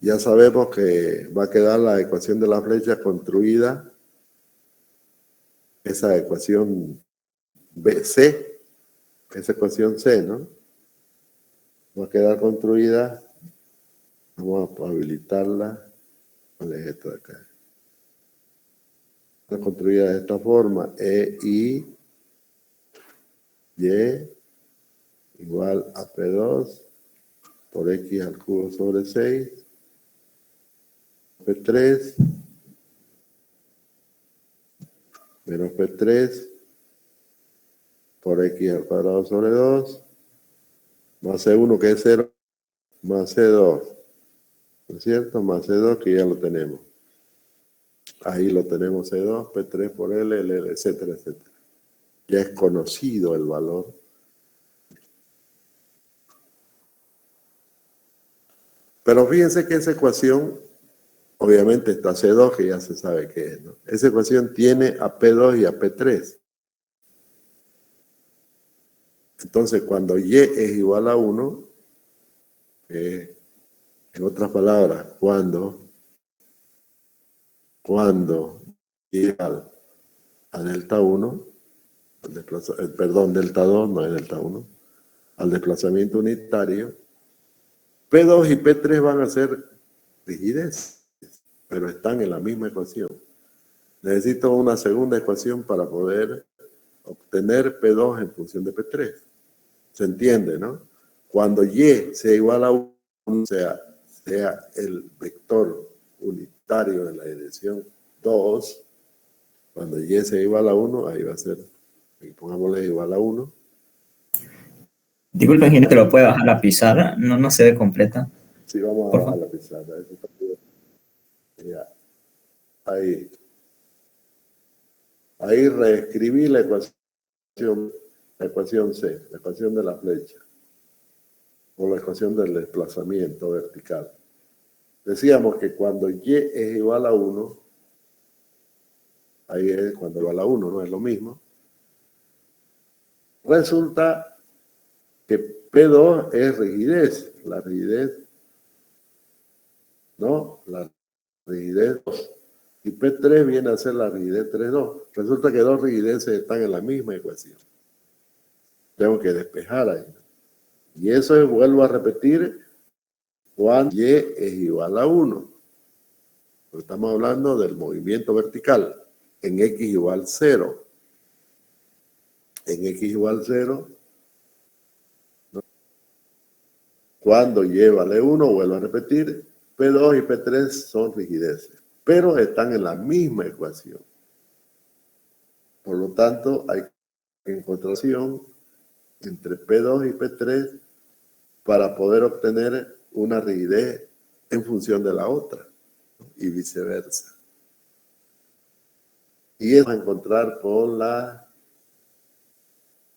Ya sabemos que va a quedar la ecuación de la flecha construida, esa ecuación C, esa ecuación C, ¿no? Va a quedar construida, vamos a habilitarla, ¿cuál es esto de acá? Está construida de esta forma, Y igual a P2 por X al cubo sobre 6, P3 menos P3 por X al cuadrado sobre 2, más C1 que es 0, más C2, ¿no es cierto? Más C2 que ya lo tenemos. Ahí lo tenemos C2, P3 por L, L, etcétera, etcétera. Ya es conocido el valor. Pero fíjense que esa ecuación, obviamente está C2, que ya se sabe qué es, ¿no? Esa ecuación tiene a P2 y a P3. Entonces, cuando Y es igual a 1, en otras palabras, cuando Y igual a delta 1, perdón, delta 2, no es delta 1, al desplazamiento unitario, P2 y P3 van a ser rigidez, pero están en la misma ecuación. Necesito una segunda ecuación para poder obtener P2 en función de P3. ¿Se entiende, no? Cuando Y sea igual a 1, sea el vector unitario de la dirección 2, cuando Y sea igual a 1, ahí va a ser, pongámosle igual a 1. Disculpa, ingeniero, ¿te lo puede bajar la pizarra? No se ve completa. Sí, vamos a bajar la pizarra. Eso está bien. Ya. Ahí reescribí la ecuación C, la ecuación de la flecha, o la ecuación del desplazamiento vertical. Decíamos que cuando Y es igual a 1, ahí es cuando igual a 1, no es lo mismo. Resulta que P2 es rigidez, la rigidez, ¿no? La rigidez 2. Y P3 viene a ser la rigidez 3,2. Resulta que dos rigideces están en la misma ecuación. Tengo que despejar ahí. Y eso es, vuelvo a repetir, cuando Y es igual a 1. Estamos hablando del movimiento vertical en X igual 0. En X igual 0, ¿no? Cuando Y vale 1, vuelvo a repetir, P2 y P3 son rigideces, pero están en la misma ecuación. Por lo tanto, hay encontración entre P2 y P3 para poder obtener una rigidez en función de la otra, ¿no? Y viceversa. Y eso vamos a encontrar por la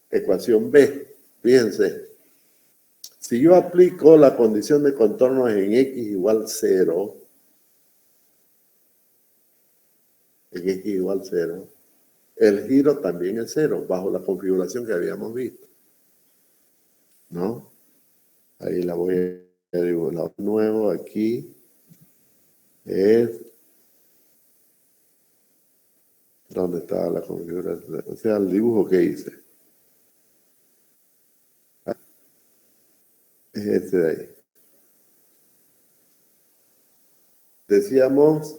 ecuación B. Fíjense, si yo aplico la condición de contornos en X igual 0, el giro también es 0, bajo la configuración que habíamos visto. ¿No? Ahí la voy a dibujar. Nuevo aquí es donde estaba la configuración, o sea, el dibujo que hice. Es este de ahí. Decíamos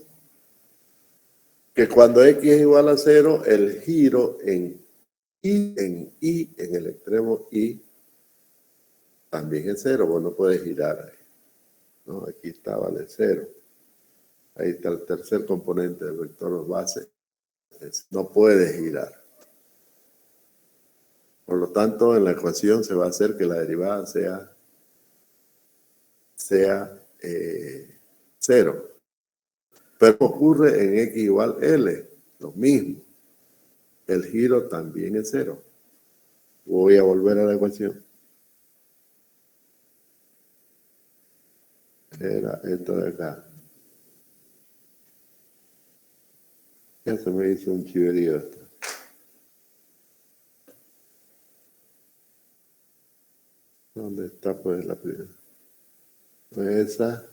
que cuando x es igual a 0, el giro en y, en el extremo y, también es 0, vos no puedes girar ahí. ¿No? Aquí está, vale 0. Ahí está el tercer componente del vector base. No puede girar. Por lo tanto, en la ecuación se va a hacer que la derivada sea 0. Pero ocurre en x igual L, lo mismo. El giro también es 0. Voy a volver a la ecuación. Era esto de acá. Ya se me hizo un chiverío esto. ¿Dónde está pues la primera? Esa.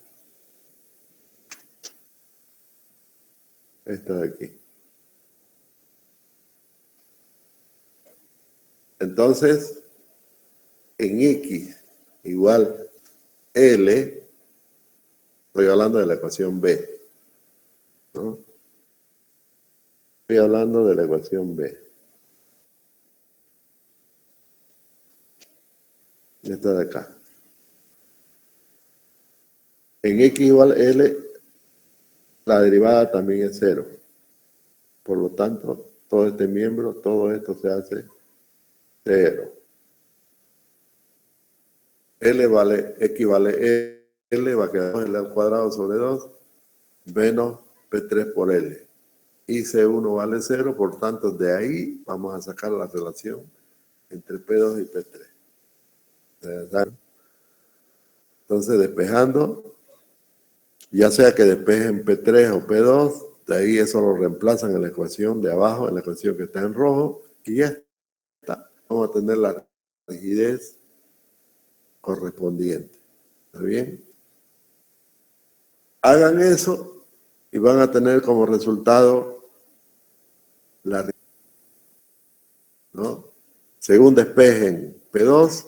Esta de aquí. Entonces, en x igual L, estoy hablando de la ecuación B, ¿no? Estoy hablando de la ecuación B. Esta de acá. En x igual L, la derivada también es 0. Por lo tanto, todo este miembro, todo esto se hace 0. L vale, x vale L, va a quedar L al cuadrado sobre 2, menos P3 por L. Y C1 vale 0, por tanto, de ahí vamos a sacar la relación entre P2 y P3. Entonces, despejando, ya sea que despejen P3 o P2, de ahí eso lo reemplazan en la ecuación de abajo, en la ecuación que está en rojo, y ya está. Vamos a tener la rigidez correspondiente. ¿Está bien? Hagan eso y van a tener como resultado la rigidez, ¿no? Según despejen P2,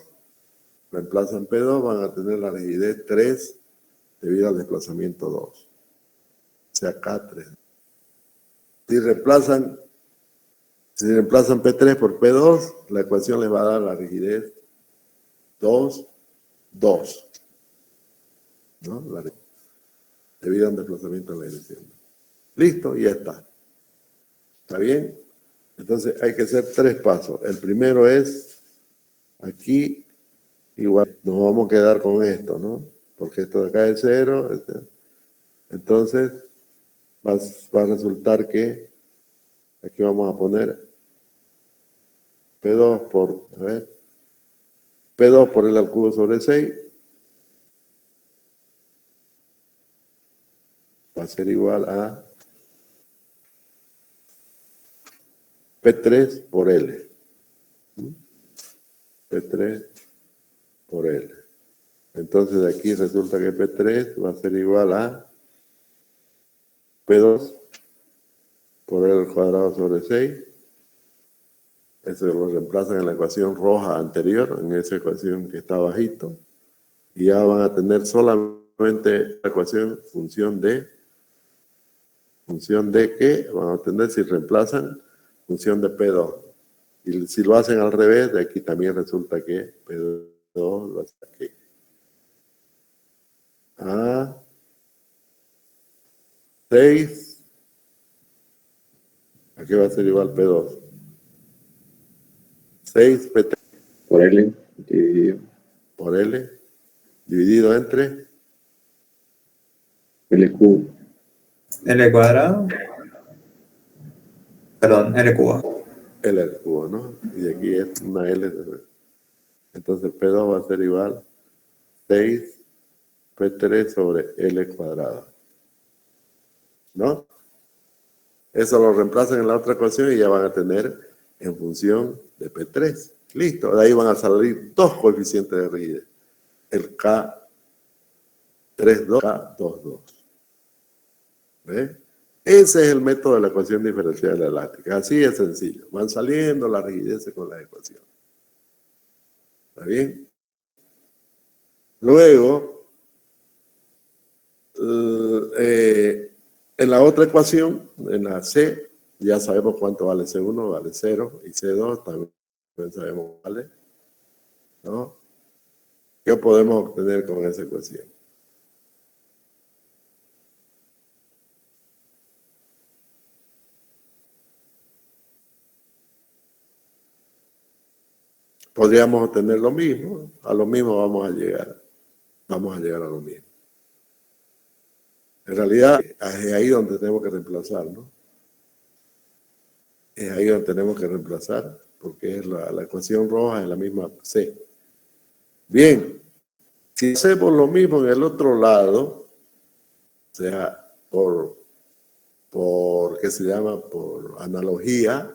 reemplazan P2, van a tener la rigidez 3 debido al desplazamiento 2. O sea, acá 3. Si reemplazan P3 por P2, la ecuación les va a dar la rigidez 2, 2. ¿No? Debido a un desplazamiento en la dirección. Listo, y ya está. ¿Está bien? Entonces hay que hacer 3 pasos. El primero es, aquí, igual, nos vamos a quedar con esto, ¿no? Porque esto de acá es 0. Entonces, va a resultar que, aquí vamos a poner P2 por, a ver, P2 por L al cubo sobre 6 va a ser igual a P3 por L. P3 por L. Entonces de aquí resulta que P3 va a ser igual a P2 por L al cuadrado sobre 6. Eso lo reemplazan en la ecuación roja anterior, en esa ecuación que está bajito. Y ya van a tener solamente la ecuación función de ¿qué? Van a tener si reemplazan función de P2. Y si lo hacen al revés, de aquí también resulta que P2 va a ser aquí. A 6. Aquí va a ser igual P2. 6 P3 por L dividido por L dividido entre L cubo. L cuadrado. Perdón, L cubo. L al cubo, ¿no? Y aquí es una L. Entonces P2 va a ser igual 6 P3 sobre L cuadrado. ¿No? Eso lo reemplazan en la otra ecuación y ya van a tener en función de P3. Listo. De ahí van a salir dos coeficientes de rigidez. El K32, K22. ¿Ves? Ese es el método de la ecuación diferencial elástica. Así es sencillo. Van saliendo las rigideces con las ecuaciones. ¿Está bien? Luego, en la otra ecuación, en la C, ya sabemos cuánto vale C1, vale 0, y C2 también sabemos vale, ¿no? ¿Qué podemos obtener con esa ecuación? Podríamos obtener lo mismo, a lo mismo vamos a llegar a lo mismo. En realidad, es ahí donde tenemos que reemplazar, ¿no? Es ahí donde tenemos que reemplazar, porque es la ecuación roja es la misma C. Bien, si hacemos lo mismo en el otro lado, o sea, ¿qué se llama? Por analogía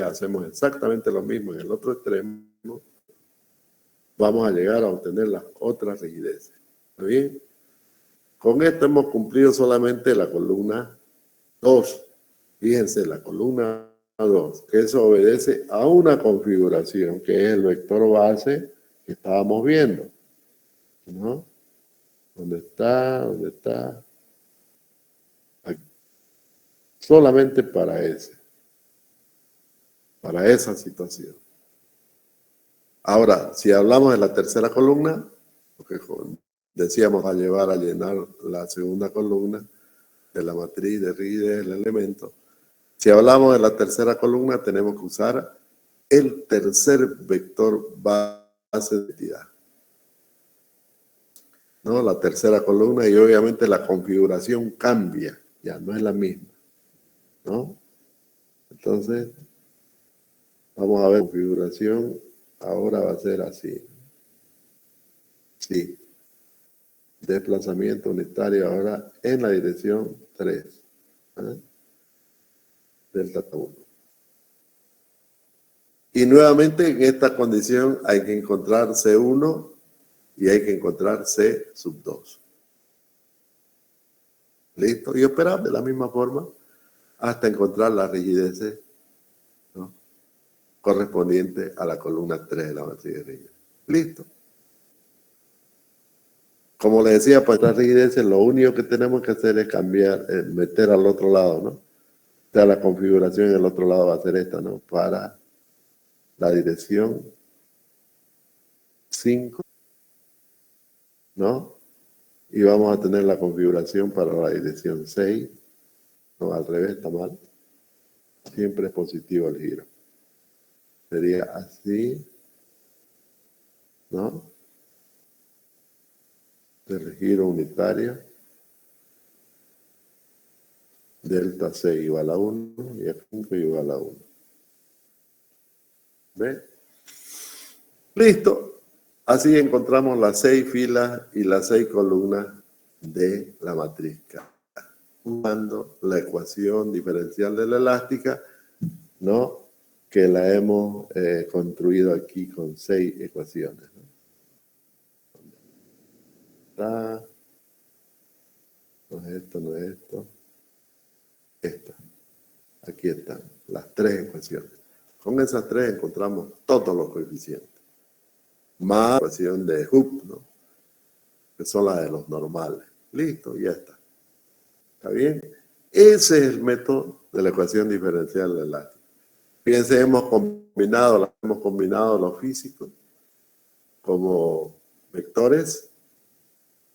hacemos exactamente lo mismo en el otro extremo, vamos a llegar a obtener las otras rigideces. ¿Está bien? Con esto hemos cumplido solamente la columna 2. Fíjense, la columna 2, que eso obedece a una configuración, que es el vector base que estábamos viendo, ¿no? ¿Dónde está? ¿Dónde está? Aquí. Solamente para esa situación. Ahora, si hablamos de la tercera columna, porque decíamos a llenar la segunda columna de la matriz de rigidez del elemento. Si hablamos de la tercera columna, tenemos que usar el tercer vector base de identidad, ¿no? La tercera columna, y obviamente la configuración cambia, ya no es la misma, ¿no? Entonces, vamos a ver, la configuración ahora va a ser así. Sí. Desplazamiento unitario ahora en la dirección 3. ¿Eh? Delta 1. Y nuevamente en esta condición hay que encontrar C1 y hay que encontrar C sub 2. ¿Listo? Y operar de la misma forma hasta encontrar la rigidez, ¿no?, correspondiente a la columna 3 de la matriz de rigidez. ¿Listo? Como les decía, para estas rigideces lo único que tenemos que hacer es cambiar, meter al otro lado, ¿no? O sea, la configuración en el otro lado va a ser esta, ¿no? Para la dirección 5, ¿no? Y vamos a tener la configuración para la dirección 6, no, al revés, está mal. Siempre es positivo el giro. Sería así, ¿no? Del giro unitario. Delta 6 igual a 1 y F5 igual a 1. ¿Ve? Listo. Así encontramos las 6 filas y las 6 columnas de la matriz K, usando la ecuación diferencial de la elástica, ¿no?, que la hemos construido aquí con 6 ecuaciones, ¿no? Está, no es esto, no es esto. Esta. Aquí están las 3 ecuaciones. Con esas 3 encontramos todos los coeficientes. Más la ecuación de Hooke, ¿no?, que son las de los normales. Listo, ya está. ¿Está bien? Ese es el método de la ecuación diferencial de elástica. Fíjense, hemos combinado lo físico como vectores,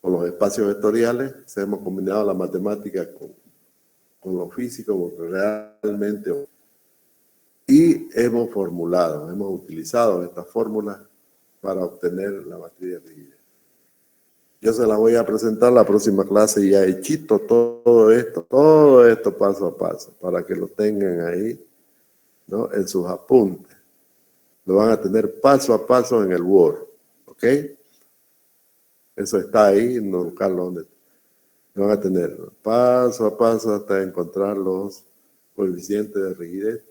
con los espacios vectoriales, hemos combinado la matemática con lo físico, porque realmente, y hemos utilizado estas fórmulas para obtener la matriz de rigidez. Yo se la voy a presentar la próxima clase ya hechito todo esto paso a paso, para que lo tengan ahí, ¿no?, en sus apuntes. Lo van a tener paso a paso en el Word, ¿ok? Eso está ahí, no buscarlo donde lo van a tener paso a paso hasta encontrar los coeficiente de rigidez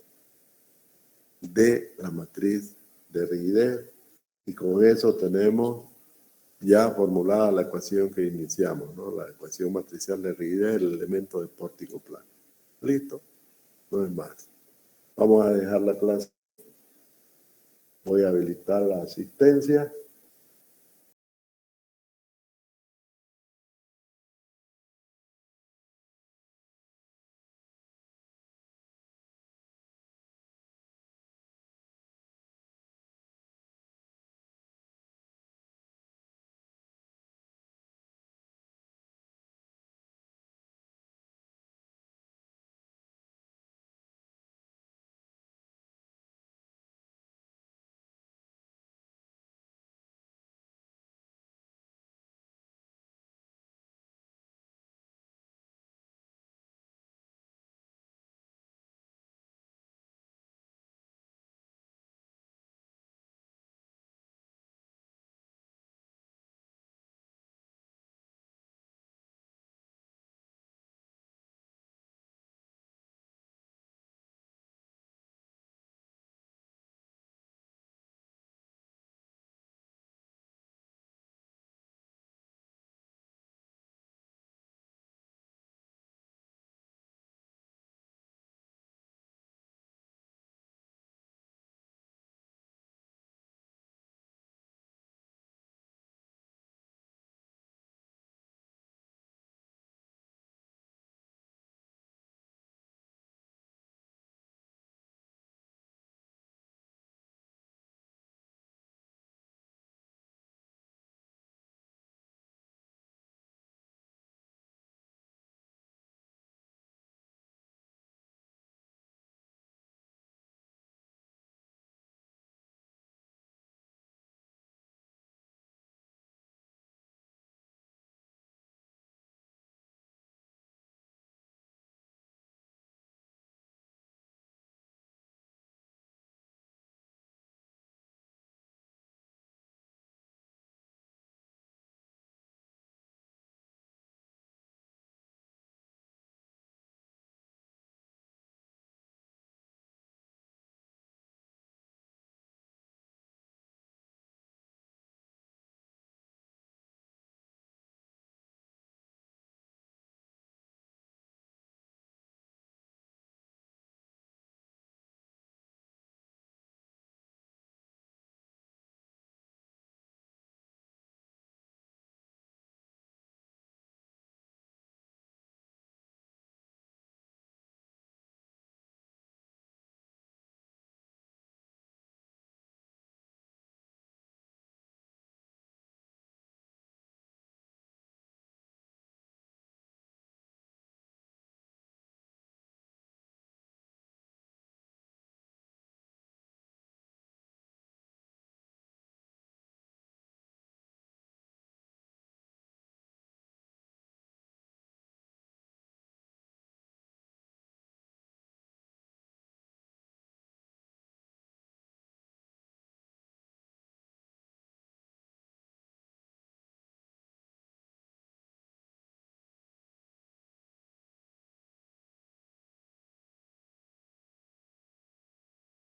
de la matriz de rigidez, y con eso tenemos ya formulada la ecuación que iniciamos, ¿no? La ecuación matricial de rigidez del elemento de pórtico plano. ¿Listo? No es más. Vamos a dejar la clase. Voy a habilitar la asistencia.